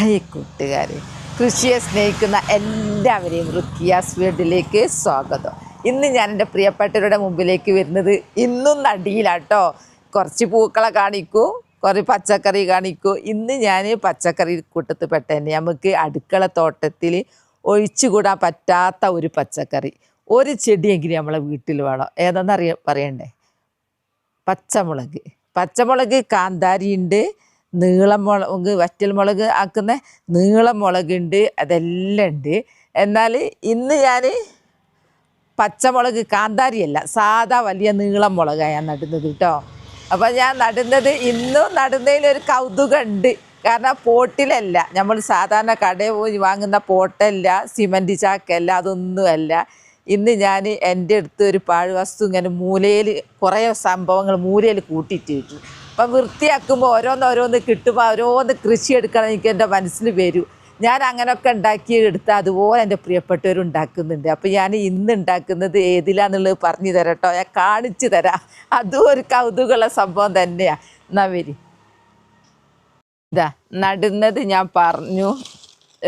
Hi കൂട്ടുകാരെ, കൃഷിയെ സ്നേഹിക്കുന്ന എല്ലാവരെയും റുക്കിയാസ് വീട്ടിലേക്ക് സ്വാഗതം. ഇന്ന് ഞാൻ എൻ്റെ പ്രിയപ്പെട്ടവരുടെ മുമ്പിലേക്ക് വരുന്നത് ഇന്നും നടിയിലാട്ടോ. കുറച്ച് പൂക്കളെ കാണിക്കൂ, കുറേ പച്ചക്കറി കാണിക്കൂ. ഇന്ന് ഞാൻ പച്ചക്കറി കൂട്ടത്തിൽ പെട്ട തന്നെ നമുക്ക് അടുക്കള തോട്ടത്തിൽ ഒഴിച്ചുകൂടാൻ പറ്റാത്ത ഒരു പച്ചക്കറി, ഒരു ചെടിയെങ്കിലും നമ്മളെ വീട്ടിൽ വേണം. ഏതാണെന്ന് പറയണ്ടേ? പച്ചമുളക് കാന്താരിയുണ്ട്, നീളമുളക് വറ്റൽമുളക് ആക്കുന്ന നീളമുളകുണ്ട്, അതെല്ലാം ഉണ്ട്. എന്നാൽ ഇന്ന് ഞാൻ പച്ചമുളക് കാന്താരിയല്ല, സാധാ വലിയ നീളം മുളകാണ് ഞാൻ നടുന്നത് കേട്ടോ. അപ്പോൾ ഞാൻ ഇന്നും നടുന്നതിലൊരു കൗതുകമുണ്ട്. കാരണം പോട്ടിലല്ല, നമ്മൾ സാധാരണ കടയിൽ പോയി വാങ്ങുന്ന പോട്ടല്ല, സിമൻറ്റ് ചാക്കല്ല, അതൊന്നുമല്ല. ഇന്ന് ഞാൻ എൻ്റെ അടുത്ത് ഒരു പാഴ്വസ്തു ഇങ്ങനെ മൂലയിൽ കുറേ സംഭവങ്ങൾ മൂലയിൽ കൂട്ടിയിട്ട് കിട്ടും. അപ്പം വൃത്തിയാക്കുമ്പോൾ ഓരോന്ന് കിട്ടുമ്പോൾ ഓരോന്ന് കൃഷി എടുക്കണം എനിക്ക് എൻ്റെ മനസ്സിൽ വരും. ഞാൻ അങ്ങനെയൊക്കെ ഉണ്ടാക്കി എടുത്താൽ അതുപോലെ എൻ്റെ പ്രിയപ്പെട്ടവർ ഉണ്ടാക്കുന്നുണ്ട്. അപ്പോൾ ഞാൻ ഇന്ന് ഉണ്ടാക്കുന്നത് ഏതിലാന്നുള്ളത് പറഞ്ഞു തരാം കേട്ടോ, ഞാൻ കാണിച്ചു തരാം. അതും ഒരു കൗതുകമുള്ള സംഭവം തന്നെയാണ്. എന്നാ വരി, ഇതാ നടുന്നത് ഞാൻ പറഞ്ഞു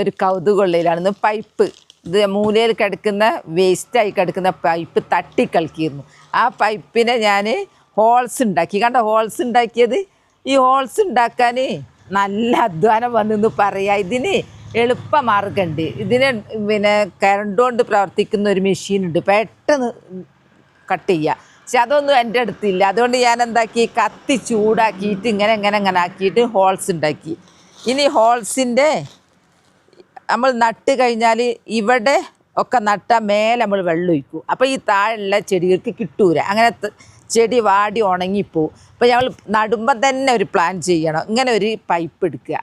ഒരു കൗതുകമുള്ളതിലാണെന്ന്. പൈപ്പ്, ഇത് മൂലയിൽ കിടക്കുന്ന വേസ്റ്റായി കിടക്കുന്ന പൈപ്പ് തട്ടിക്കളിക്കിയിരുന്നു. ആ പൈപ്പിനെ ഞാൻ ഹോൾസ് ഉണ്ടാക്കി. കണ്ട ഹോൾസ് ഉണ്ടാക്കിയത്? ഈ ഹോൾസ് ഉണ്ടാക്കാൻ നല്ല അധ്വാനം വന്നെന്ന് പറയാം. ഇതിന് എളുപ്പ മാർഗമുണ്ട്. ഇതിന് കറണ്ട് കൊണ്ട് പ്രവർത്തിക്കുന്ന ഒരു മെഷീനുണ്ട്, പെട്ടെന്ന് കട്ട് ചെയ്യുക. പക്ഷെ അതൊന്നും എൻ്റെ അടുത്തില്ല. അതുകൊണ്ട് ഞാൻ എന്താക്കി, കത്തി ചൂടാക്കിയിട്ട് ഇങ്ങനെ ആക്കിയിട്ട് ഹോൾസ് ഉണ്ടാക്കി. ഇനി ഹോൾസിൻ്റെ നമ്മൾ നട്ട് കഴിഞ്ഞാൽ ഇവിടെ ഒക്കെ നട്ടാൽ മേലെ നമ്മൾ വെള്ളം ഒഴിക്കും. അപ്പോൾ ഈ താഴെയുള്ള ചെടികൾക്ക് കിട്ടൂല, അങ്ങനെ ചെടി വാടി ഉണങ്ങിപ്പോവും. അപ്പോൾ ഞങ്ങൾ നടുമ്പം തന്നെ ഒരു പ്ലാൻ ചെയ്യണം. ഇങ്ങനെ ഒരു പൈപ്പ് എടുക്കുക,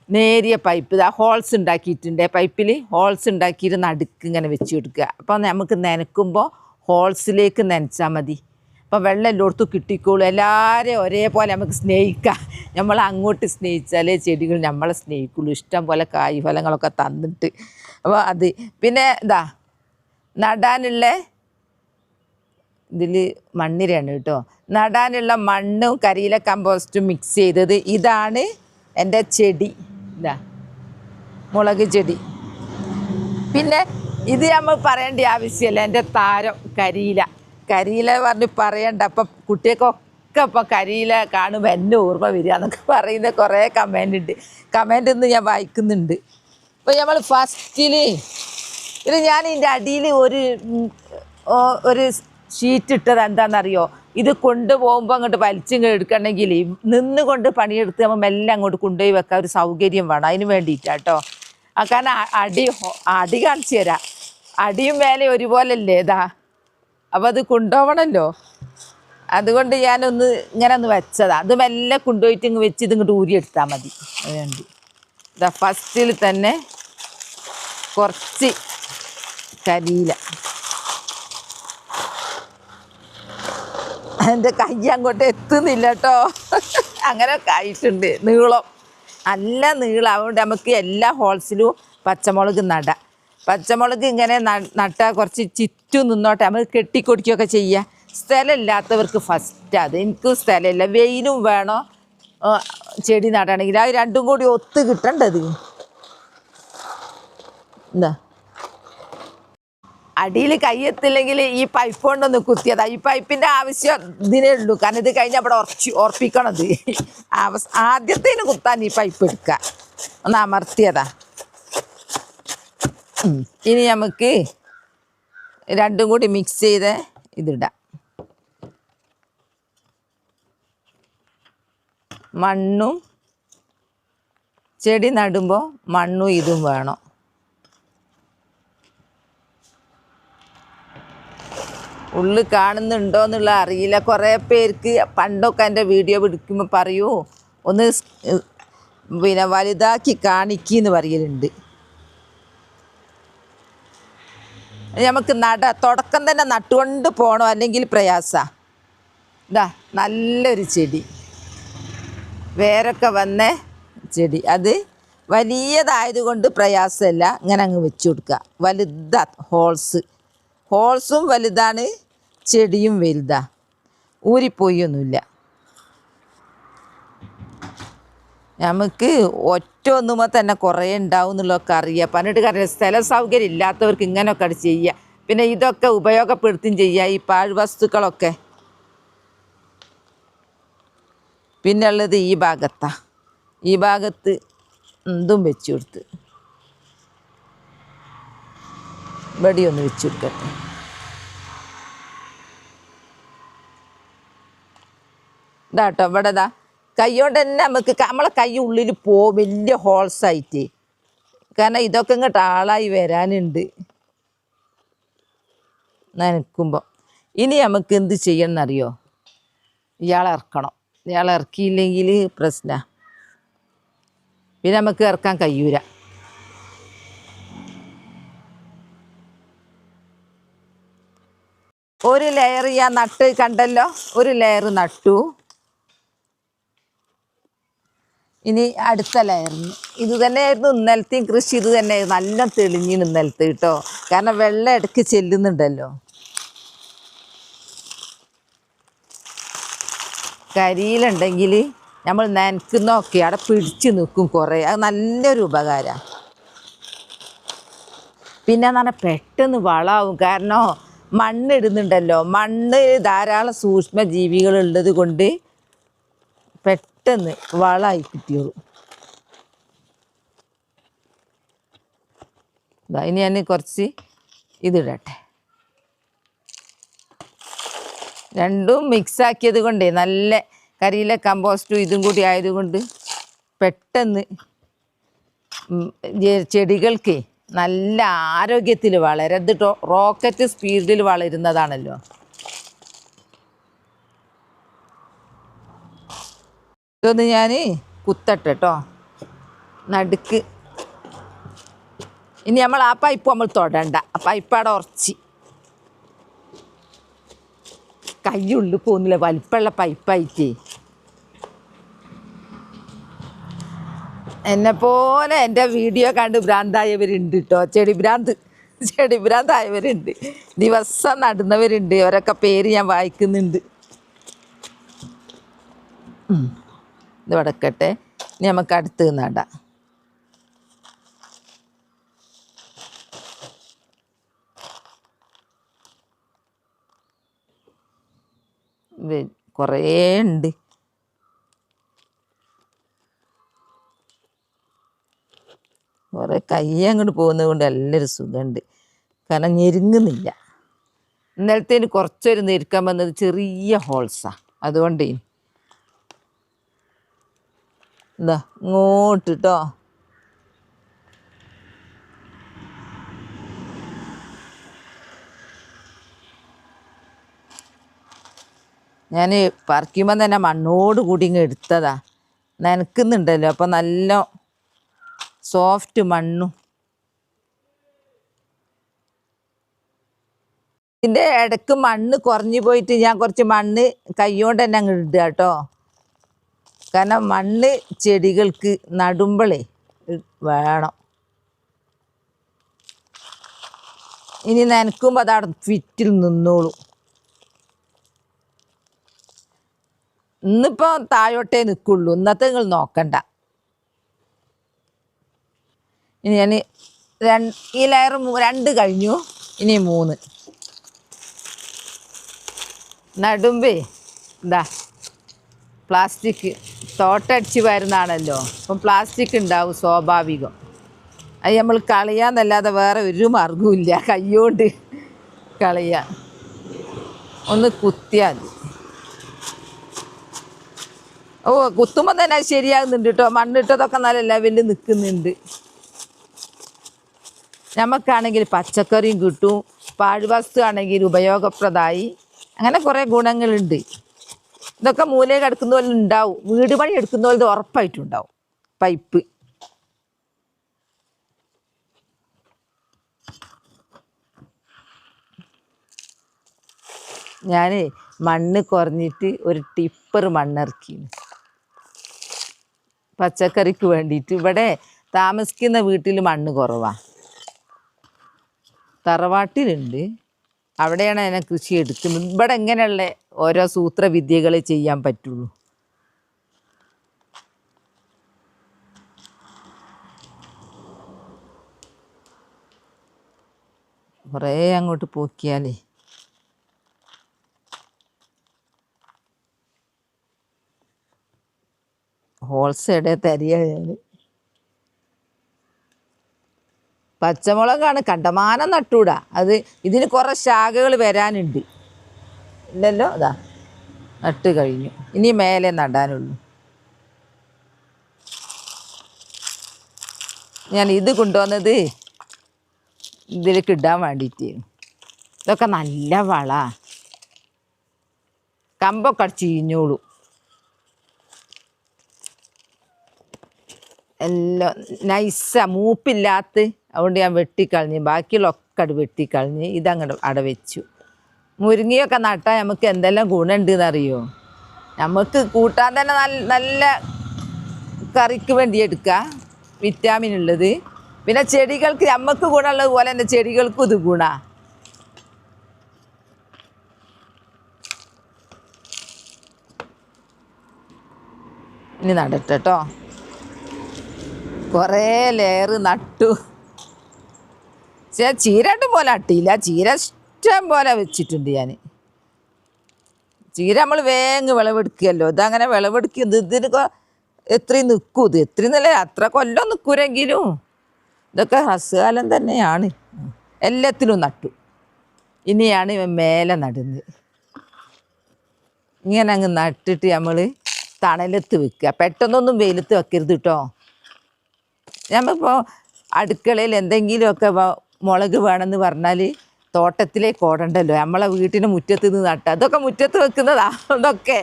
നേരിയ പൈപ്പ്. ഇതാ ഹോൾസ് ഉണ്ടാക്കിയിട്ടുണ്ട്, പൈപ്പിൽ ഹോൾസ് ഉണ്ടാക്കിയിട്ട് നടുക്ക് ഇങ്ങനെ വെച്ച് കൊടുക്കുക. അപ്പോൾ നമുക്ക് നനയ്ക്കുമ്പോൾ ഹോൾസിലേക്ക് നനച്ചാൽ മതി. അപ്പോൾ വെള്ളം എല്ലായിടത്തും കിട്ടിക്കോളും. എല്ലാവരെയും ഒരേപോലെ നമുക്ക് സ്നേഹിക്കാം. നമ്മൾ അങ്ങോട്ട് സ്നേഹിച്ചാലേ ചെടികൾ നമ്മളെ സ്നേഹിക്കുള്ളൂ. ഇഷ്ടം പോലെ കായ് ഫലങ്ങളൊക്കെ തന്നിട്ട്. അപ്പോൾ അത് പിന്നെ ഇതാ നടാനുള്ള ഇതിൽ മണ്ണിരയാണ് കേട്ടോ. നടാനുള്ള മണ്ണും കരിയില കമ്പോസ്റ്റും മിക്സ് ചെയ്തത്. ഇതാണ് എൻ്റെ ചെടി, ഇതാ മുളക് ചെടി. പിന്നെ ഇത് നമ്മൾ പറയേണ്ട ആവശ്യമില്ല, എൻ്റെ താരം കരിയില പറഞ്ഞ് പറയണ്ട. അപ്പം കുട്ടികൾക്കൊക്കെ ഇപ്പം കരിയില കാണുമ്പോൾ എന്നെ ഓർമ്മ വരിക എന്നൊക്കെ പറയുന്ന കുറേ കമൻ്റ് ഇന്ന് ഞാൻ വായിക്കുന്നുണ്ട്. അപ്പോൾ നമ്മൾ ഫസ്റ്റിൽ ഇത് ഞാൻ ഇതിൻ്റെ അടിയിൽ ഒരു ഷീറ്റ് ഇട്ടത് എന്താണെന്നറിയോ? ഇത് കൊണ്ടുപോകുമ്പോൾ അങ്ങോട്ട് വലിച്ചിങ്ങ് എടുക്കണമെങ്കിൽ നിന്നുകൊണ്ട് പണിയെടുത്ത് നമ്മൾ മെല്ലെ അങ്ങോട്ട് കൊണ്ടുപോയി വെക്കാൻ ഒരു സൗകര്യം വേണം. അതിന് വേണ്ടിയിട്ടാണ് കേട്ടോ. കാരണം അടി കാണിച്ചു തരാം. അടിയും മേലെ ഒരുപോലല്ലേ ഇതാ. അപ്പോൾ അത് കൊണ്ടുപോകണമല്ലോ, അതുകൊണ്ട് ഞാനൊന്ന് ഇങ്ങനെ വെച്ചതാണ്. അത് മെല്ലെ കൊണ്ടുപോയിട്ട് ഇങ്ങ് വെച്ച് ഇതിങ്ങോട്ട് ഊരിയെടുത്താൽ മതി. അതുകൊണ്ട് ഇതാ ഫസ്റ്റിൽ തന്നെ കുറച്ച് കരിയില. എൻ്റെ കൈ അങ്ങോട്ട് എത്തുന്നില്ല കേട്ടോ. അങ്ങനെയൊക്കെ ആയിട്ടുണ്ട്. നീളം നല്ല നീളം. അതുകൊണ്ട് നമുക്ക് എല്ലാ ഹോൾസിലും പച്ചമുളക് നടാം. പച്ചമുളക് ഇങ്ങനെ നട്ടാൽ കുറച്ച് ചുറ്റും നിന്നോട്ടെ, നമുക്ക് കെട്ടിക്കൊടിക്കുകയൊക്കെ ചെയ്യുക. സ്ഥലമില്ലാത്തവർക്ക് ഫസ്റ്റ് അത്. എനിക്കും സ്ഥലമില്ല, വെയിലും വേണം ചെടി നടണമെങ്കിൽ. അത് രണ്ടും കൂടി ഒത്ത് കിട്ടേണ്ടത്. എന്താ അടിയിൽ കയ്യെത്തില്ലെങ്കിൽ ഈ പൈപ്പ് കൊണ്ടൊന്ന് കുത്തിയതാ. ഈ പൈപ്പിൻ്റെ ആവശ്യം ഇതിനേ ഉള്ളൂ. കാരണം ഇത് കഴിഞ്ഞ് അവിടെ ഉറപ്പിക്കണത്. ആദ്യത്തേന് കുത്താൻ ഈ പൈപ്പ് എടുക്കുക. ഒന്ന് അമർത്തിയതാ. ഇനി നമുക്ക് രണ്ടും കൂടി മിക്സ് ചെയ്ത് ഇതിടാം. മണ്ണും ചെടി നടുമ്പോൾ മണ്ണും ഇതും വേണം. ഉള്ളിൽ കാണുന്നുണ്ടോ എന്നുള്ള അറിയില്ല. കുറേ പേർക്ക് പണ്ടൊക്കെ എൻ്റെ വീഡിയോ പിടിക്കുമ്പോൾ പറയൂ ഒന്ന് വലുതാക്കി കാണിക്കെന്ന് പറയലുണ്ട്. നമുക്ക് തുടക്കം തന്നെ നട്ടുകൊണ്ട് പോകണം, അല്ലെങ്കിൽ പ്രയാസമാണ്. ഇതാ നല്ലൊരു ചെടി, വേരൊക്കെ വന്ന ചെടി. അത് വലിയതായതുകൊണ്ട് പ്രയാസമില്ല. ഇങ്ങനെ അങ്ങ് വെച്ച് കൊടുക്കുക. വലുതാ ഹോൾസും വലുതാണ്, ചെടിയും വലുതാണ്. ഊരിപ്പോയൊന്നുമില്ല. നമുക്ക് ഒറ്റ ഒന്നുമ്പോൾ തന്നെ കുറേ ഉണ്ടാവും എന്നുള്ളതൊക്കെ അറിയാം. പറഞ്ഞിട്ട് കാര്യം സ്ഥല സൗകര്യം ഇല്ലാത്തവർക്ക് ഇങ്ങനെയൊക്കെ അത് ചെയ്യുക. പിന്നെ ഇതൊക്കെ ഉപയോഗപ്പെടുത്തുകയും ചെയ്യുക ഈ പാഴ്വസ്തുക്കളൊക്കെ. പിന്നെ ഉള്ളത് ഈ ഭാഗത്താണ്. ഈ ഭാഗത്ത് എന്തും വെച്ചു കൊടുത്ത് വെടിയൊന്ന് വെച്ചു കൊടുക്കട്ടെ. ഇതാട്ടോ ഇവിടെ ഇതാ കൈകൊണ്ട് തന്നെ നമുക്ക് നമ്മളെ കൈ ഉള്ളിൽ പോവും വലിയ ഹോൾസായിട്ട്. കാരണം ഇതൊക്കെ ഇങ്ങോട്ട് ആളായി വരാനുണ്ട് നനക്കുമ്പോൾ. ഇനി നമുക്ക് എന്ത് ചെയ്യണം എന്നറിയോ? ഇയാളെ ഇറക്കണം. ഇയാളെ ഇറക്കിയില്ലെങ്കിൽ പ്രശ്നമാണ്. പിന്നെ നമുക്ക് ഇറക്കാൻ കഴിയൂല. ഒരു ലെയർ ഞാൻ നട്ട് കണ്ടല്ലോ, ഒരു ലെയർ നട്ടു. ഇനി അടുത്ത ലെയറിന് ഇത് തന്നെയായിരുന്നു ഇന്നലത്തെയും കൃഷി. ഇത് തന്നെ നല്ല തെളിഞ്ഞിന് ഇന്നലത്തെ കേട്ടോ. കാരണം വെള്ളം ഇടയ്ക്ക് ചെല്ലുന്നുണ്ടല്ലോ. കരിയിലുണ്ടെങ്കിൽ നമ്മൾ നനയ്ക്കുന്നതൊക്കെ അവിടെ പിടിച്ച് നിൽക്കും കുറേ. അത് നല്ലൊരു ഉപകാരമാണ്. പിന്നെ എന്ന് പറഞ്ഞാൽ പെട്ടെന്ന് വളമാവും. കാരണം മണ്ണിടുന്നുണ്ടല്ലോ. മണ്ണ് ധാരാളം സൂക്ഷ്മജീവികളുള്ളത് കൊണ്ട് പെട്ടെന്ന് വളമായി കിട്ടിയോളൂ. ഇനി ഞാൻ കുറച്ച് ഇതിടട്ടെ. രണ്ടും മിക്സാക്കിയത് കൊണ്ടേ നല്ല കരിയിലെ കമ്പോസ്റ്റും ഇതും കൂടി ആയതുകൊണ്ട് പെട്ടെന്ന് ചെടികൾക്ക് നല്ല ആരോഗ്യത്തിൽ വളരും. ഇത് റോക്കറ്റ് സ്പീഡിൽ വളരുന്നതാണല്ലോ. ഇതൊന്ന് ഞാൻ കുത്തട്ടെ കേട്ടോ നടുക്ക്. ഇനി നമ്മൾ ആ പൈപ്പ് നമ്മൾ തൊടണ്ട. ആ പൈപ്പാടെ ഉറച്ച് കയ്യുള്ളിൽ പോകുന്നില്ല. വലിപ്പമുള്ള പൈപ്പായിട്ടേ. എന്നെപ്പോലെ എൻ്റെ വീഡിയോ കണ്ട് ഭ്രാന്തായവരുണ്ട് കേട്ടോ. ചെടി ഭ്രാന്തായവരുണ്ട്. ദിവസം നടുന്നവരുണ്ട്. അവരൊക്കെ പേര് ഞാൻ വായിക്കുന്നുണ്ട്. ഇത് വടക്കട്ടെ. ഇനി നമുക്ക് അടുത്ത് നടാം. കുറേ ഉണ്ട്. കുറേ കൈ അങ്ങോട്ട് പോകുന്നത് കൊണ്ട് നല്ലൊരു സുഖമുണ്ട്. കാരണം ഞെരുങ്ങുന്നില്ല. ഇന്നലത്തേന് കുറച്ചൊരു ഞെരുക്കാൻ വന്നത് ചെറിയ ഹോൾസാണ്. അതുകൊണ്ട് എന്താ ഇങ്ങോട്ട് കേട്ടോ. ഞാൻ പറിക്കുമ്പോൾ തന്നെ മണ്ണോട് കൂടി ഇങ്ങ് എടുത്തതാ. നനക്കുന്നുണ്ടല്ലോ. അപ്പം നല്ല സോഫ്റ്റ് മണ്ണും. ഇതിൻ്റെ ഇടയ്ക്ക് മണ്ണ് കുറഞ്ഞു പോയിട്ട് ഞാൻ കുറച്ച് മണ്ണ് കൈകൊണ്ട് തന്നെ അങ്ങ് ഇടുക കേട്ടോ. കാരണം മണ്ണ് ചെടികൾക്ക് നടുമ്പളേ വേണം. ഇനി നനക്കുമ്പോൾ അതവിടെ ഫിറ്റിൽ നിന്നോളൂ. ഇന്നിപ്പോൾ താഴോട്ടേ നിൽക്കുള്ളൂ. ഇന്നത്തെ നിങ്ങൾ നോക്കണ്ട. ഇനി ഞാൻ ഈ ലെയർ 2 കഴിഞ്ഞു. ഇനി 3 നടുമ്പേ എന്താ പ്ലാസ്റ്റിക് തോട്ടടിച്ച് വരുന്നതാണല്ലോ. അപ്പം പ്ലാസ്റ്റിക് ഉണ്ടാവും സ്വാഭാവികം. അത് നമ്മൾ കളയാന്നല്ലാതെ വേറെ ഒരു മാർഗവുമില്ല. കൈകൊണ്ട് കളയാ. ഒന്ന് കുത്തിയാൽ മതി. ഓ കുത്തുമ്പോൾ തന്നെ അത് ശരിയാകുന്നുണ്ട് കേട്ടോ. മണ്ണിട്ടതൊക്കെ നല്ല ലെവലിൽ നിൽക്കുന്നുണ്ട്. നമുക്കാണെങ്കിൽ പച്ചക്കറിയും കിട്ടും. പാഴ്വസ്തു ആണെങ്കിൽ ഉപയോഗപ്രദമായി. അങ്ങനെ കുറേ ഗുണങ്ങളുണ്ട്. ഇതൊക്കെ മൂലയിൽ കിടക്കുന്ന പോലെ ഉണ്ടാവും. വീട് പണി എടുക്കുന്ന പോലെ ഉറപ്പായിട്ടുണ്ടാവും പൈപ്പ്. ഞാൻ മണ്ണ് കുറഞ്ഞിട്ട് ഒരു ടിപ്പർ മണ്ണിറക്കി പച്ചക്കറിക്ക് വേണ്ടിയിട്ട്. ഇവിടെ താമസിക്കുന്ന വീട്ടിൽ മണ്ണ് കുറവാണ്. തറവാട്ടിലുണ്ട്. അവിടെയാണ് അതിനെ കൃഷി എടുക്കുന്നത്. ഇവിടെ ഇങ്ങനെയുള്ള ഓരോ സൂത്രവിദ്യകളെ ചെയ്യാൻ പറ്റുള്ളൂ. കുറേ അങ്ങോട്ട് പോക്കിയാലേ ഹോൾസൈഡേ തരിക ഞാൻ. പച്ചമുളകാണ് കണ്ടമാനം നട്ടൂടാ. അത് ഇതിന് കുറേ ശാഖകൾ വരാനുണ്ട്. ഇല്ലല്ലോ, അതാ നട്ട് കഴിഞ്ഞു. ഇനി മേലെ നടാനുള്ളൂ. ഞാൻ ഇത് കൊണ്ടുവന്നത് ഇതിലേക്ക് ഇടാൻ വേണ്ടിയിട്ട്. ഇതൊക്കെ നല്ല വള, കമ്പൊക്കെ ചീഞ്ഞോളൂ. എല്ലാം നൈസാ, മൂപ്പില്ലാത്ത. അതുകൊണ്ട് ഞാൻ വെട്ടിക്കളഞ്ഞ്, ബാക്കിയുള്ളൊക്കെ അത് വെട്ടിക്കളഞ്ഞ് ഇതങ്ങോട്ട് അവിടെ വെച്ചു. മുരിങ്ങയൊക്കെ നട്ടാൽ നമുക്ക് എന്തെല്ലാം ഗുണമുണ്ടെന്നറിയോ? നമുക്ക് കൂട്ടാൻ തന്നെ നല്ല കറിക്ക് വേണ്ടി എടുക്കുക, വിറ്റാമിൻ ഉള്ളത്. പിന്നെ ചെടികൾക്ക് നമുക്ക് ഗുണമുള്ളത് പോലെ തന്നെ ചെടികൾക്കും ഇത് ഗുണമാണ്. ഇനി നടട്ടെ കേട്ടോ. കുറേ ലെയർ നട്ടു. ചീരട്ടും പോലെ അട്ടിയില്ല, ചീര ഇഷ്ടം പോലെ വെച്ചിട്ടുണ്ട് ഞാൻ. ചീര നമ്മൾ വേഗം വിളവെടുക്കുകയല്ലോ. ഇതങ്ങനെ വിളവെടുക്കുന്നത് ഇതിന് എത്രയും നിൽക്കും. ഇത് എത്രയും നല്ല അത്ര കൊല്ലം നിൽക്കൂരെങ്കിലും ഇതൊക്കെ ഹസ്കാലം തന്നെയാണ്. എല്ലാത്തിലും നട്ടു. ഇനിയാണ് മേലെ നടുന്നത്. ഇങ്ങനെ അങ്ങ് നട്ടിട്ട് നമ്മൾ തണലത്ത് വെക്കുക. പെട്ടെന്നൊന്നും വെയിലത്ത് വെക്കരുത് കേട്ടോ. നമ്മളിപ്പോൾ അടുക്കളയിൽ എന്തെങ്കിലുമൊക്കെ മുളക് വേണമെന്ന് പറഞ്ഞാൽ തോട്ടത്തിലേക്ക് ഓടണ്ടല്ലോ. നമ്മളെ വീട്ടിൻ്റെ മുറ്റത്ത് നിന്ന് നട്ട അതൊക്കെ മുറ്റത്ത് വെക്കുന്നതാ. അതൊക്കെ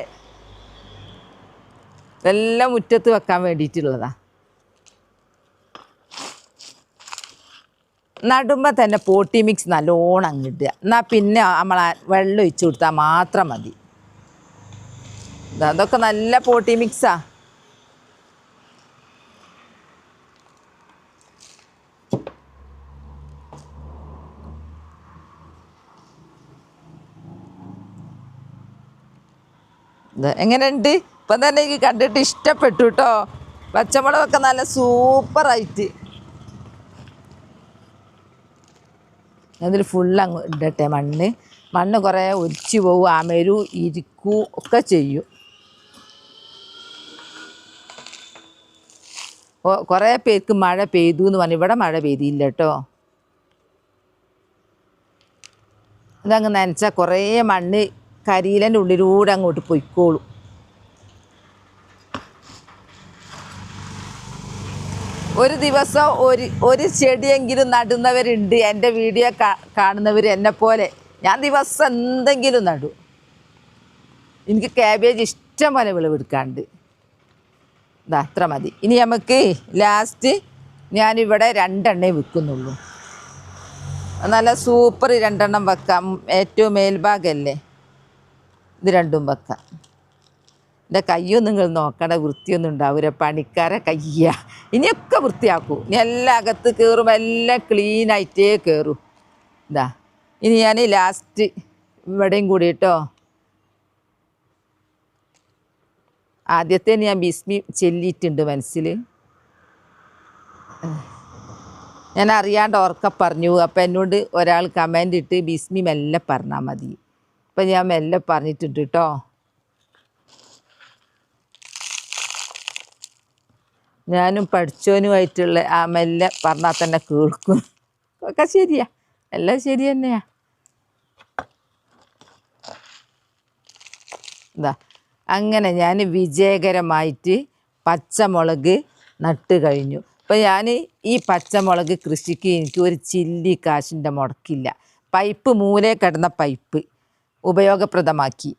ഇതെല്ലാം മുറ്റത്ത് വെക്കാൻ വേണ്ടിയിട്ടുള്ളതാ. നടുമ്പോൾ തന്നെ പോട്ടി മിക്സ് നല്ലോണം അങ്ങിടുക. എന്നാൽ പിന്നെ നമ്മൾ വെള്ളം ഒഴിച്ചു കൊടുത്താൽ മാത്രം മതി. അതൊക്കെ നല്ല പോട്ടി മിക്സാ. എങ്ങനെയുണ്ട്? ഇപ്പം തന്നെ എനിക്ക് കണ്ടിട്ട് ഇഷ്ടപ്പെട്ടു കേട്ടോ. പച്ചമുളകൊക്കെ നല്ല സൂപ്പറായിട്ട്. അതിൽ ഫുള്ളങ്ങ് ഇടട്ടെ. മണ്ണ് കുറേ ഒലിച്ചു പോവും, അമരു ഇരിക്കൂ ഒക്കെ ചെയ്യും. കുറേ പേർക്ക് മഴ പെയ്തു എന്ന് പറഞ്ഞു. ഇവിടെ മഴ പെയ്തില്ല കേട്ടോ. ഇതങ്ങ് നനച്ചാൽ കുറേ മണ്ണ് കരിയിലൻ്റെ ഉള്ളിലൂടെ അങ്ങോട്ട് പൊയ്ക്കോളും. ഒരു ദിവസം ഒരു ചെടിയെങ്കിലും നടുന്നവരുണ്ട് എൻ്റെ വീഡിയോ കാണുന്നവർ എന്നെപ്പോലെ. ഞാൻ ദിവസം എന്തെങ്കിലും നടും. എനിക്ക് ക്യാബേജ് ഇഷ്ടം പോലെ വിളവെടുക്കാണ്ട്. ഇതാ അത്ര മതി. ഇനി നമുക്ക് ലാസ്റ്റ് ഞാനിവിടെ 2 എണ്ണേ വെക്കുന്നുള്ളൂ. നല്ല സൂപ്പർ 2 എണ്ണം വെക്കാം. ഏറ്റവും മേൽഭാഗമല്ലേ, ഇത് 2ഉം വെക്കാം. എൻ്റെ കയ്യൊന്നും നിങ്ങൾ നോക്കണ്ട, വൃത്തിയൊന്നും ഉണ്ടാവില്ല. പണിക്കാരെ കയ്യ. ഇനിയൊക്കെ വൃത്തിയാക്കൂ. ഇനി എല്ലാം അകത്ത് കയറും, എല്ലാം ക്ലീനായിട്ടേ കയറും. ഇതാ ഇനി ഞാൻ ലാസ്റ്റ് ഇവിടെയും കൂടി കേട്ടോ. ആദ്യത്തെ ഞാൻ ബിസ്മി ചെല്ലിയിട്ടുണ്ട് മനസ്സിൽ. ഞാൻ അറിയാണ്ട് ഓർക്ക പറഞ്ഞു. അപ്പം എന്നോട് ഒരാൾ കമൻ്റ് ഇട്ട് ബിസ്മി മെല്ലെ പറഞ്ഞാൽ മതി. അപ്പം ഞാൻ മെല്ലെ പറഞ്ഞിട്ടുണ്ട് കേട്ടോ. ഞാനും പഠിച്ചവനുമായിട്ടുള്ള ആ മെല്ലെ പറഞ്ഞാൽ തന്നെ കേൾക്കും. ഒക്കെ ശരിയാ, എല്ലാം ശരി തന്നെയാ. ഇതാ അങ്ങനെ ഞാൻ വിജയകരമായിട്ട് പച്ചമുളക് നട്ട് കഴിഞ്ഞു. അപ്പം ഞാൻ ഈ പച്ചമുളക് കൃഷിക്ക് എനിക്ക് ഒരു ചില്ലി കാശിൻ്റെ മുടക്കില്ല. പൈപ്പ് മൂലേ കിടന്ന പൈപ്പ് ഉപയോഗപ്രദമാക്കി.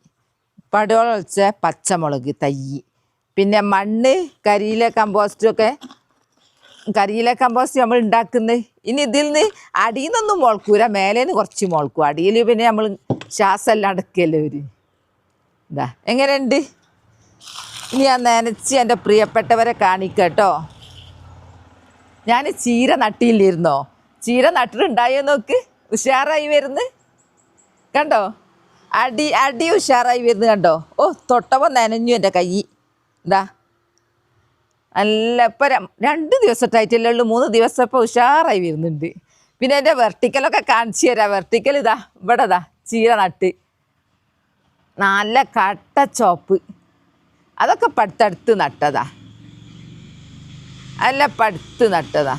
പടോളം വെച്ച പച്ചമുളക് തൈ, പിന്നെ മണ്ണ് കരിയില കമ്പോസ്റ്റൊക്കെ. കരിയില കമ്പോസ്റ്റ് നമ്മൾ ഉണ്ടാക്കുന്നത് ഇനി ഇതിൽ നിന്ന് അടിയിൽ നിന്നൊന്നും മുളക്കൂല, മേലേന്ന് കുറച്ച് മുളക്കും. അടിയിൽ പിന്നെ നമ്മൾ ശ്വാസമെല്ലാം അടക്കല്ലേ ഒരു. ഇതാ എങ്ങനെയുണ്ട്? ഇനി ഞാൻ നനച്ച് എൻ്റെ പ്രിയപ്പെട്ടവരെ കാണിക്കട്ടോ. ഞാൻ ചീര നട്ടിയില്ലായിരുന്നോ? ചീര നട്ടിട്ടുണ്ടായോ നോക്ക്, ഉഷാറായി വരുന്നു കണ്ടോ. അടി ഉഷാറായി വരുന്നു കണ്ടോ. ഓ തൊട്ടപ്പോൾ നനഞ്ഞു എൻ്റെ കൈ. എന്താ നല്ല ഇപ്പം 2 ദിവസമായിട്ടല്ലേ ഉള്ളൂ, 3 ദിവസം ഇപ്പോൾ ഉഷാറായി വരുന്നുണ്ട്. പിന്നെ എൻ്റെ വെർട്ടിക്കലൊക്കെ കാണിച്ചു തരാം. വെർട്ടിക്കൽ ഇതാ ഇവിടെ ഇതാ ചീര നട്ട് നല്ല കട്ട ചോപ്പ്. അതൊക്കെ പടുത്തടുത്ത് നട്ടതാ, അല്ല പടുത്ത് നട്ടതാ.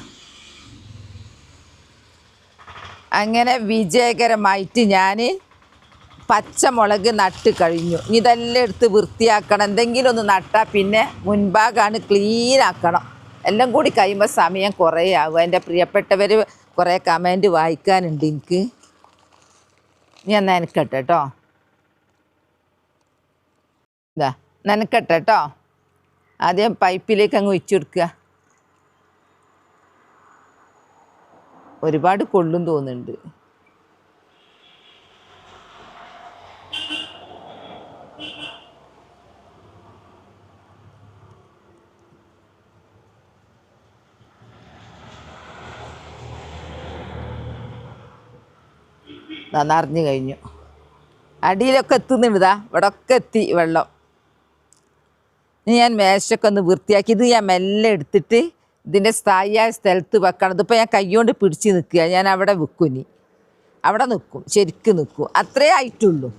അങ്ങനെ വിജയകരമായിട്ട് ഞാൻ പച്ചമുളക് നട്ട് കഴിഞ്ഞു. ഇതെല്ലാം എടുത്ത് വൃത്തിയാക്കണം. എന്തെങ്കിലും ഒന്ന് നട്ടാൽ പിന്നെ മുൻഭാഗമാണ് ക്ലീൻ ആക്കണം. എല്ലാം കൂടി കഴിയുമ്പോൾ സമയം കുറേ ആകും. എൻ്റെ പ്രിയപ്പെട്ടവർ കുറേ കമൻറ്റ് വായിക്കാനുണ്ട് എനിക്ക്. ഞാൻ നനക്കട്ടെ കേട്ടോ, ഇതാ നനക്കട്ടെ കേട്ടോ. ആദ്യം പൈപ്പിലേക്ക് അങ്ങ് ഒഴിച്ചു കൊടുക്കുക. ഒരുപാട് കൊള്ളും തോന്നുന്നുണ്ട്. നിറഞ്ഞു കഴിഞ്ഞു. അടിയിലൊക്കെ എത്തുന്നുണ്ടാ, ഇവിടെ ഒക്കെ എത്തി വെള്ളം. ഇനി ഞാൻ മേശയൊക്കെ ഒന്ന് വൃത്തിയാക്കി ഇത് ഞാൻ മെല്ലെ എടുത്തിട്ട് ഇതിൻ്റെ സ്ഥായിയായ സ്ഥലത്ത് വെക്കണം. ഇതിപ്പോൾ ഞാൻ കൈകൊണ്ട് പിടിച്ച് നിൽക്കുക. ഞാൻ അവിടെ വെക്കും, ഇനി അവിടെ നിൽക്കും, ശരിക്കും നിൽക്കും. അത്രേ ആയിട്ടുള്ളൂ.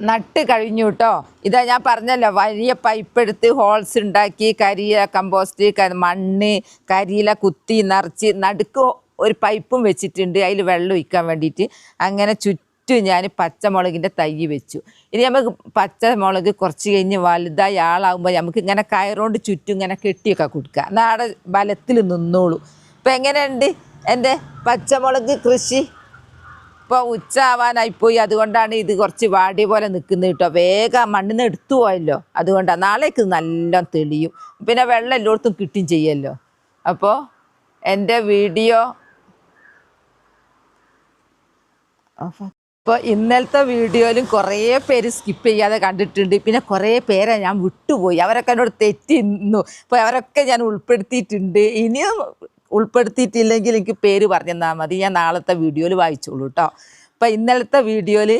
നട്ട് കഴിഞ്ഞു കേട്ടോ. ഇതാ ഞാൻ പറഞ്ഞല്ലോ, വലിയ പൈപ്പ് എടുത്ത് ഹോൾസ് ഉണ്ടാക്കി കരിയില കമ്പോസ്റ്റ് മണ്ണ് കരിയില കുത്തി നിറച്ച് നടുക്ക് ഒരു പൈപ്പും വെച്ചിട്ടുണ്ട്, അതിൽ വെള്ളം ഒഴിക്കാൻ വേണ്ടിയിട്ട്. അങ്ങനെ ചുറ്റും ഞാൻ പച്ചമുളകിൻ്റെ തൈ വെച്ചു. ഇനി നമുക്ക് പച്ചമുളക് കുറച്ച് കഴിഞ്ഞ് വലുതായി ആളാകുമ്പോൾ നമുക്ക് ഇങ്ങനെ കയറുകൊണ്ട് ചുറ്റും ഇങ്ങനെ കെട്ടിയൊക്കെ കൊടുക്കുക. എന്നാൽ അവിടെ ബലത്തിൽ നിന്നോളൂ. ഇപ്പം എങ്ങനെയുണ്ട് എൻ്റെ പച്ചമുളക് കൃഷി? ഇപ്പോൾ ഉച്ച ആവാനായിപ്പോയി, അതുകൊണ്ടാണ് ഇത് കുറച്ച് വാടിയ പോലെ നിൽക്കുന്നത് കേട്ടോ. വേഗം മണ്ണിൽ നിന്ന് എടുത്തു പോയല്ലോ, അതുകൊണ്ടാണ്. നാളേക്ക് നല്ല തെളിയും, പിന്നെ വെള്ളം എല്ലായിടത്തും കിട്ടുകയും ചെയ്യുമല്ലോ. അപ്പോൾ എൻ്റെ വീഡിയോ ഇപ്പോൾ ഇന്നലത്തെ വീഡിയോയിലും കുറേ പേര് സ്കിപ്പ് ചെയ്യാതെ കണ്ടിട്ടുണ്ട്. പിന്നെ കുറേ പേരെ ഞാൻ വിട്ടുപോയി, അവരൊക്കെ എന്നോട് തെറ്റിന്നു. അപ്പോൾ അവരൊക്കെ ഞാൻ ഉൾപ്പെടുത്തിയിട്ടുണ്ട്. ഇനിയും ഉൾപ്പെടുത്തിയിട്ടില്ലെങ്കിൽ എനിക്ക് പേര് പറഞ്ഞു തന്നാൽ മതി, ഞാൻ നാളത്തെ വീഡിയോയിൽ വായിച്ചോളൂ കേട്ടോ. അപ്പോൾ ഇന്നലത്തെ വീഡിയോയിൽ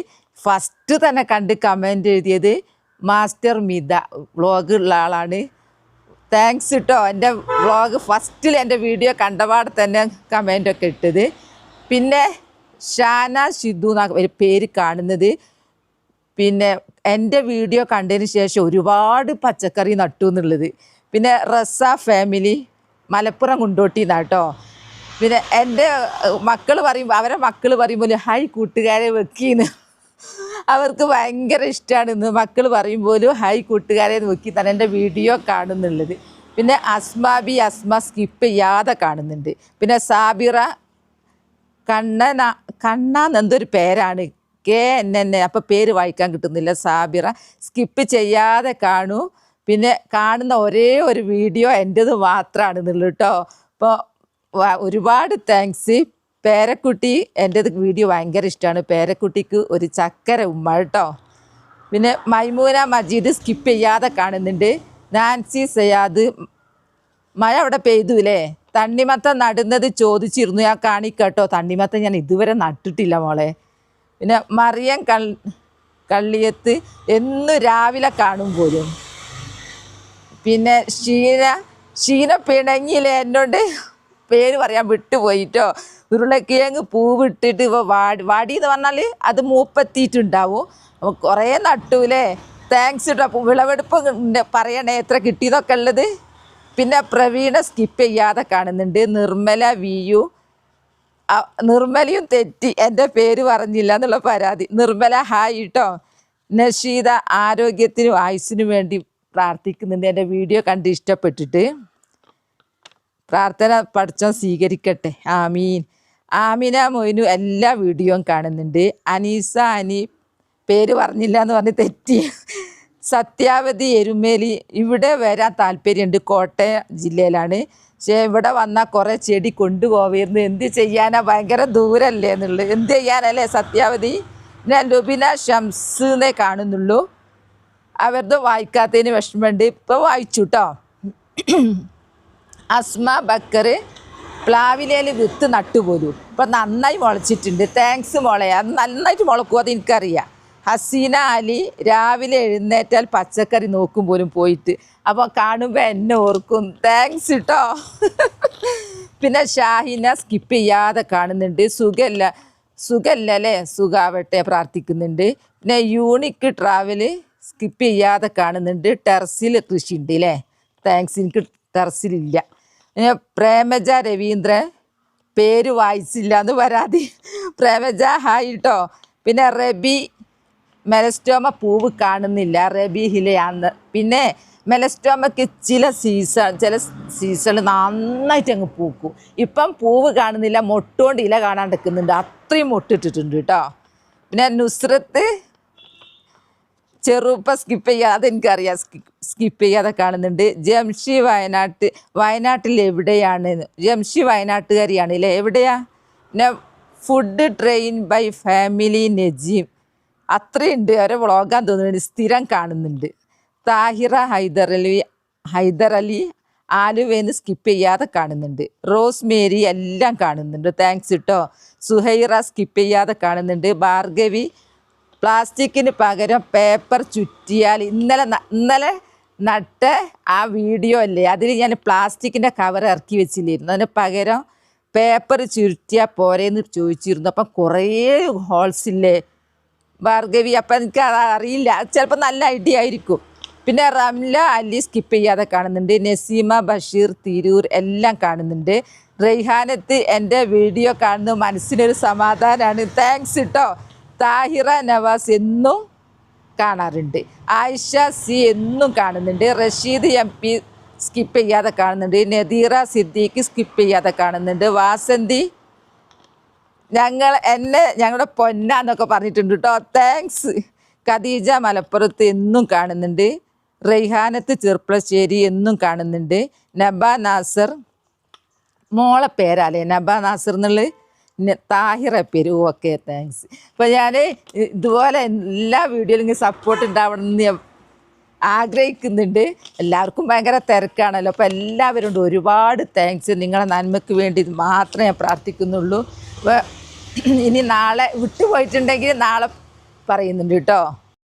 ഫസ്റ്റ് തന്നെ കണ്ട് കമൻറ്റ് എഴുതിയത് മാസ്റ്റർ മിത വ്ളോഗ് ഉള്ള ആളാണ്. താങ്ക്സ് കേട്ടോ. എൻ്റെ വ്ളോഗ് ഫസ്റ്റിൽ എൻ്റെ വീഡിയോ കണ്ടപാടെ തന്നെ കമൻറ്റൊക്കെ ഇട്ടത്. പിന്നെ ഷാന ഷിദു എന്നാണ് ഒരു പേര് കാണുന്നത്. പിന്നെ എൻ്റെ വീഡിയോ കണ്ടതിന് ശേഷം ഒരുപാട് പച്ചക്കറി നട്ടു എന്നുള്ളത്. പിന്നെ റസ ഫാമിലി മലപ്പുറം കുണ്ടോട്ടിന്നാണ് കേട്ടോ. പിന്നെ എൻ്റെ മക്കൾ പറയുമ്പോൾ അവരെ മക്കൾ പറയുമ്പോൾ ഹായ് കൂട്ടുകാരെ വെക്കിന്ന്, അവർക്ക് ഭയങ്കര ഇഷ്ടമാണെന്ന് മക്കൾ പറയുമ്പോലും ഹായ് കൂട്ടുകാരെ വെക്കി തന്നെ എൻ്റെ വീഡിയോ കാണുന്നുള്ളത്. പിന്നെ അസ്മ സ്കിപ്പ് ചെയ്യാതെ കാണുന്നുണ്ട്. പിന്നെ സാബിറ കണ്ണാന്ന് എന്തൊരു പേരാണ്, KNN, അപ്പോൾ പേര് വായിക്കാൻ കിട്ടുന്നില്ല. സാബിറ സ്കിപ്പ് ചെയ്യാതെ കാണൂ. പിന്നെ കാണുന്ന ഒരേ ഒരു വീഡിയോ എൻ്റേത് മാത്രമാണെന്നുള്ളൂ കേട്ടോ. അപ്പോൾ ഒരുപാട് താങ്ക്സ്. പേരക്കുട്ടി എൻ്റേത് വീഡിയോ ഭയങ്കര ഇഷ്ടമാണ്. പേരക്കുട്ടിക്ക് ഒരു ചക്കര ഉമ്മ കേട്ടോ. പിന്നെ മൈമൂന മജീദ് സ്കിപ്പ് ചെയ്യാതെ കാണുന്നുണ്ട്. നാൻസി സയാദ് മഴ അവിടെ പെയ്തുല്ലേ? തണ്ണിമത്തം നടുന്നത് ചോദിച്ചിരുന്നു, ഞാൻ കാണിക്കട്ടോ. തണ്ണിമത്തം ഞാൻ ഇതുവരെ നട്ടിട്ടില്ല മോളെ. പിന്നെ മറിയം കള്ളിയത്ത് എന്നും രാവിലെ കാണും പോലും. പിന്നെ ഷീന പിണങ്ങിയില്ലേ എന്നോട്, പേര് പറയാൻ വിട്ടുപോയിട്ടോ. ഉരുളക്കിഴങ്ങ് പൂവിട്ടിട്ട് ഇപ്പോൾ വാടി എന്ന് പറഞ്ഞാൽ അത് മൂപ്പെത്തിയിട്ടുണ്ടാവും. അപ്പോൾ കുറേ നട്ടൂലേ. താങ്ക്സ് കേട്ടോ. അപ്പോൾ വിളവെടുപ്പ് പറയണേ എത്ര കിട്ടിയതൊക്കെ ഉള്ളത്. പിന്നെ പ്രവീണ സ്കിപ്പ് ചെയ്യാതെ കാണുന്നുണ്ട്. നിർമ്മല വിയു, നിർമ്മലയും തെറ്റി എൻ്റെ പേര് പറഞ്ഞില്ല എന്നുള്ള പരാതി. നിർമ്മല ഹായ് കേട്ടോ. നഷീദ ആരോഗ്യത്തിനും ആയുസ്സിനും വേണ്ടി പ്രാർത്ഥിക്കുന്നുണ്ട്. എൻ്റെ വീഡിയോ കണ്ട് ഇഷ്ടപ്പെട്ടിട്ട് പ്രാർത്ഥന പഠിച്ചോ സ്വീകരിക്കട്ടെ, ആമീൻ. ആമിന മൊയ്നു എല്ലാ വീഡിയോയും കാണുന്നുണ്ട്. അനീസ പേര് പറഞ്ഞില്ല എന്ന് പറഞ്ഞ് തെറ്റി. സത്യാവതി എരുമേലി, ഇവിടെ വരാൻ താല്പര്യമുണ്ട്, കോട്ടയം ജില്ലയിലാണ്. പക്ഷേ ഇവിടെ വന്നാൽ കുറേ ചെടി കൊണ്ടുപോവായിരുന്നു. എന്ത് ചെയ്യാനാ, ഭയങ്കര ദൂരമല്ലേ എന്നുള്ളത്. എന്ത് ചെയ്യാനല്ലേ സത്യാവതി. ഞാൻ ലുബിന ഷംസ് എന്നേ കാണുന്നുള്ളൂ. അവരുടെ വായിക്കാത്തതിന് വിഷമമുണ്ട്. ഇപ്പോൾ വായിച്ചു കേട്ടോ. അസ്മ ബക്കർ പ്ലാവിലയിൽ വിത്ത് നട്ടുപോലും ഇപ്പം നന്നായി മുളച്ചിട്ടുണ്ട്. താങ്ക്സ് മോളെ. അത് നന്നായിട്ട് മുളക്കും, അത് എനിക്കറിയാം. ഹസീന അലി രാവിലെ എഴുന്നേറ്റാൽ പച്ചക്കറി നോക്കും പോലും പോയിട്ട്. അപ്പോൾ കാണുമ്പോൾ എന്നെ ഓർക്കും. താങ്ക്സ് കേട്ടോ. പിന്നെ ഷാഹിന സ്കിപ്പ് ചെയ്യാതെ കാണുന്നുണ്ട്. സുഖല്ല അല്ലേ? സുഖാവട്ടെ പ്രാർത്ഥിക്കുന്നുണ്ട്. പിന്നെ യൂണിക്ക് ട്രാവൽ സ്കിപ്പ് ചെയ്യാതെ കാണുന്നുണ്ട്. ടെറസിൽ കൃഷി ഉണ്ട് അല്ലേ? താങ്ക്സ്. എനിക്ക് ടെറസിലില്ല. പിന്നെ പ്രേമജ രവീന്ദ്രൻ പേര് വായിച്ചില്ല എന്ന് പരാതി. പ്രേമജ ഹായ് കേട്ടോ. പിന്നെ റബി മെലസ്റ്റോമ പൂവ് കാണുന്നില്ല, റബി ഹിലയാന്ന്. പിന്നെ മെലസ്റ്റോമയ്ക്ക് ചില സീസൺ നന്നായിട്ട് അങ്ങ് പൂക്കും. ഇപ്പം പൂവ് കാണുന്നില്ല, മൊട്ടുകൊണ്ട് ഇല കാണാണ്ടിരിക്കുന്നുണ്ട്. അത്രയും മൊട്ടിട്ടിട്ടുണ്ട് കേട്ടോ. പിന്നെ നുസ്രത്ത് ചെറുപ്പം സ്കിപ്പ് ചെയ്യാതെ, അതെനിക്കറിയാം, സ്കിപ്പ് ചെയ്യാതെ കാണുന്നുണ്ട്. ജംഷി വയനാട്ടിൽ എവിടെയാണ്? ജംഷി വയനാട്ടുകാരിയാണ് അല്ലേ? എവിടെയാ? പിന്നെ food train by family Najeem, അത്രയുണ്ട്. അവരെ വ്ളോഗാൻ തോന്നുന്നുണ്ട്. സ്ഥിരം കാണുന്നുണ്ട്. താഹിറ ഹൈദർ അലി ആലുവേന്ന് സ്കിപ്പ് ചെയ്യാതെ കാണുന്നുണ്ട്. റോസ് മേരി എല്ലാം കാണുന്നുണ്ട്. താങ്ക്സ് കേട്ടോ. സുഹൈറ സ്കിപ്പ് ചെയ്യാതെ കാണുന്നുണ്ട്. ഭാർഗവി പ്ലാസ്റ്റിക്കിന് പകരം പേപ്പർ ചുറ്റിയാൽ, ഇന്നലെ നട്ട ആ വീഡിയോ അല്ലേ, അതിൽ ഞാൻ പ്ലാസ്റ്റിക്കിൻ്റെ കവർ ഇറക്കി വെച്ചില്ലായിരുന്നു. അതിന് പകരം പേപ്പർ ചുരുട്ടിയാൽ പോരേന്ന് ചോദിച്ചിരുന്നു. അപ്പം കുറേ ഹോൾസ് ഇല്ലേ ഭാർഗവി? അപ്പം എനിക്ക് അത് അറിയില്ല, ചിലപ്പോൾ നല്ല ഐഡിയ ആയിരിക്കും. പിന്നെ റംല അലി സ്കിപ്പ് ചെയ്യാതെ കാണുന്നുണ്ട്. നസീമ ബഷീർ തിരൂർ എല്ലാം കാണുന്നുണ്ട്. റെയ്ഹാനത്ത് എൻ്റെ വീഡിയോ കാണുന്നത് മനസ്സിനൊരു സമാധാനമാണ്. താങ്ക്സ് കേട്ടോ. താഹിറ നവാസ് എന്നും കാണാറുണ്ട്. ആയിഷ സി എന്നും കാണുന്നുണ്ട്. റഷീദ് MP സ്കിപ്പ് ചെയ്യാതെ കാണുന്നുണ്ട്. നദീറ സിദ്ദീഖ് സ്കിപ്പ് ചെയ്യാതെ കാണുന്നുണ്ട്. വാസന്തി ഞങ്ങളുടെ പൊന്നാന്നൊക്കെ പറഞ്ഞിട്ടുണ്ട് കേട്ടോ. താങ്ക്സ്. ഖദീജ മലപ്പുറത്ത് എന്നും കാണുന്നുണ്ട്. റെയ്ഹാനത്ത് ചെർപ്പളശ്ശേരി എന്നും കാണുന്നുണ്ട്. നബ നാസർ മോളെ പേരാല്ലേ നബ നാസർ എന്നുള്ളത്? താഹിറ പേര്. Okay thanks. അപ്പോൾ ഞാൻ ഇതുപോലെ എല്ലാ വീഡിയോയിലും ഇങ്ങനെ സപ്പോർട്ട് ഉണ്ടാവണമെന്ന് ഞാൻ ആഗ്രഹിക്കുന്നുണ്ട്. എല്ലാവർക്കും ഭയങ്കര തിരക്കാണല്ലോ. അപ്പോൾ എല്ലാവരും ഒരുപാട് താങ്ക്സ്. നിങ്ങളെ നന്മയ്ക്ക് വേണ്ടി മാത്രമേ ഞാൻ പ്രാർത്ഥിക്കുന്നുള്ളൂ. ഇനി നാളെ വിട്ടുപോയിട്ടുണ്ടെങ്കിൽ നാളെ പറയുന്നുണ്ട് കേട്ടോ.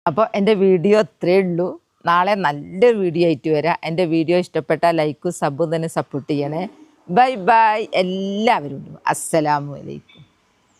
അപ്പോൾ എൻ്റെ വീഡിയോ ഇത്രയേ ഉള്ളൂ. നാളെ നല്ലൊരു വീഡിയോ ആയിട്ട് വരാം. എൻ്റെ വീഡിയോ ഇഷ്ടപ്പെട്ടാൽ ലൈക്കും സബും തന്നെ സപ്പോർട്ട് ചെയ്യണേ. ബൈ ബൈ എല്ലാവരും. അസ്സലാമു അലൈക്കും.